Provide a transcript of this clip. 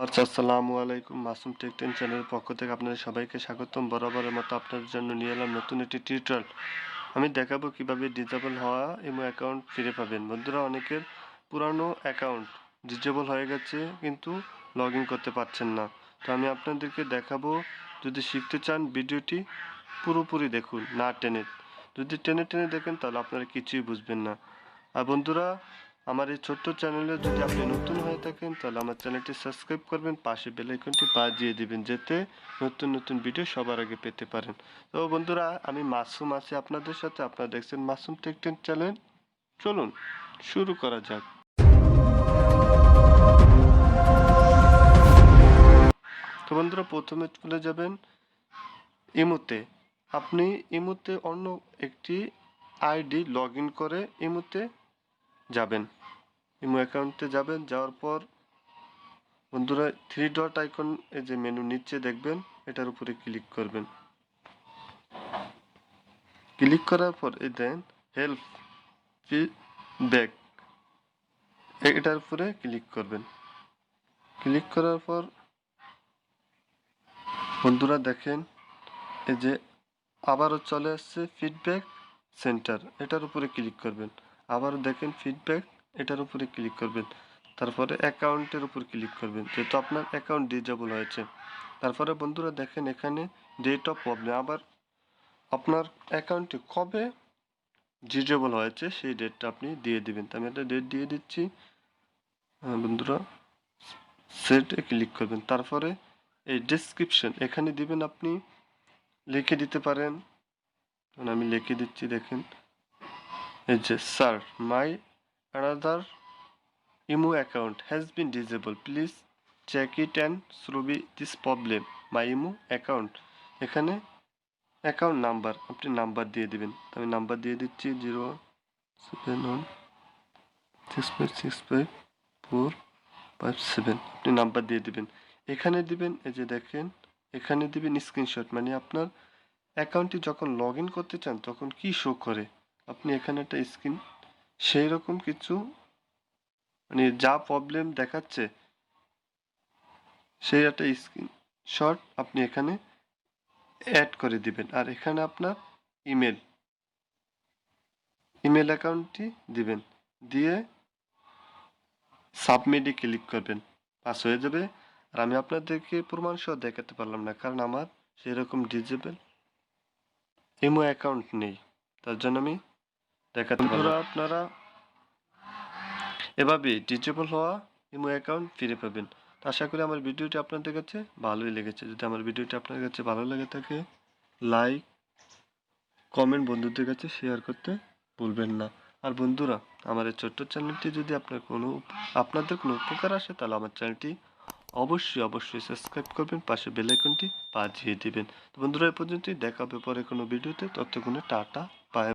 আচ্ছা, আসসালামু আলাইকুম। মাসুম টেক 10 চ্যানেলের পক্ষ থেকে আপনাদের সবাইকে স্বাগতম। বরাবরের মতো আপনাদের জন্য নিয়ে এলাম নতুন একটি টিউটোরিয়াল। আমি দেখাবো কিভাবে ডিসেবল হওয়া ইমো অ্যাকাউন্ট ফিরে পাবেন। বন্ধুরা, অনেকের পুরানো অ্যাকাউন্ট ডিসেবল হয়ে গেছে কিন্তু লগ ইন করতে পারছেন না। তো আমি আপনাদেরকে দেখাবো। যদি শিখতে চান ভিডিওটি পুরোপুরি দেখুন, না টেনে। যদি টেনে টেনে দেখেন তাহলে আপনারা কিছুই বুঝবেন না। আর বন্ধুরা, আমার এই ছোট্ট চ্যানেলে যদি আপনি নতুন হয়ে থাকেন তাহলে আমার চ্যানেলটি সাবস্ক্রাইব করবেন, পাশে বেল আইকনটি বাজিয়ে দিবেন যাতে নতুন নতুন ভিডিও সবার আগে পেতে পারেন। তো বন্ধুরা, আমি মাসুম আছি আপনাদের সাথে। আপনারা দেখছেন মাসুম টেক 10 চ্যানেল। চলুন শুরু করা যাক। তো বন্ধুরা, প্রথমে চলে যাবেন ইমোতে। আপনি ইমোতে অন্য একটি আইডি লগ ইন করে ইমোতে যাবেন। ইমো অ্যাকাউন্টে যাবেন, যাওয়ার পর বন্ধুরা থ্রি ডট আইকন এই যে মেনু নিচে দেখবেন, এটার উপরে ক্লিক করবেন। ক্লিক করার পর এই দেন হেল্প ফিডব্যাক, এটার উপরে ক্লিক করবেন। ক্লিক করার পর বন্ধুরা দেখেন এই যে আবারও চলে আসছে ফিডব্যাক সেন্টার, এটার উপরে ক্লিক করবেন। আবারও দেখেন ফিডব্যাক, এটার উপরে ক্লিক করবেন। তারপরে অ্যাকাউন্টের উপর ক্লিক করবেন, যেহেতু আপনার অ্যাকাউন্ট ডিসেবল হয়েছে। তারপরে বন্ধুরা দেখেন এখানে ডেট অফ প্রবলেম, আবার আপনার অ্যাকাউন্টটি কবে ডিসেবল হয়েছে সেই ডেটটা আপনি দিয়ে দিবেন। তো আমি একটা ডেট দিয়ে দিচ্ছি। বন্ধুরা সেটে ক্লিক করবেন। তারপরে এই ডেসক্রিপশন এখানে দিবেন, আপনি লিখে দিতে পারেন। আমি লিখে দিচ্ছি, দেখেন এই যে sir, my another imo account has been disable, please check it and solve this problem my imo account. এখানে অ্যাকাউন্ট নাম্বার আপনি নাম্বার দিয়ে দিবেন। আমি নাম্বার দিয়ে দিচ্ছি 07165654557। আপনি নাম্বার দিয়ে দিবেন। এখানে দিবেন এই যে দেখেন, এখানে দিবেন স্ক্রিনশট, মানে আপনার অ্যাকাউন্টটি যখন লগ ইন করতে চান তখন কি শো করে আপনি এখানে একটা স্ক্রিন সেই রকম কিছু, মানে যা প্রবলেম দেখাচ্ছে সেই একটা স্ক্রিনশট আপনি এখানে অ্যাড করে দিবেন। আর এখানে আপনার ইমেল অ্যাকাউন্টটি দিবেন, দিয়ে সাবমিটে ক্লিক করবেন, পাস হয়ে যাবে। আর আমি আপনাদেরকে প্রমাণ সহ দেখাতে পারলাম না, কারণ আমার সেরকম ডিসেবল ইমো অ্যাকাউন্ট নেই, তার জন্য আমি দেখাতে পারলাম। আপনারা এভাবে ডিসেবল হওয়া ইমো অ্যাকাউন্ট ফিরে পাবেন। তো আশা করি আমার ভিডিওটি আপনাদের কাছে ভালোই লেগেছে। যদি আমার ভিডিওটি আপনার কাছে ভালো লেগে থাকে, লাইক কমেন্ট বন্ধুদের কাছে শেয়ার করতে ভুলবেন না। আর বন্ধুরা, আমার এই ছোট্ট চ্যানেলটি যদি আপনাদের কোনো উপকার আসে তাহলে আমার চ্যানেলটি অবশ্যই সাবস্ক্রাইব করবেন, পাশে বেল আইকনটি বাজিয়ে দিবেন। তো বন্ধুরা, এই পর্যন্তই, দেখা হবে পরে কোনো ভিডিওতে। ততক্ষণে টাটা।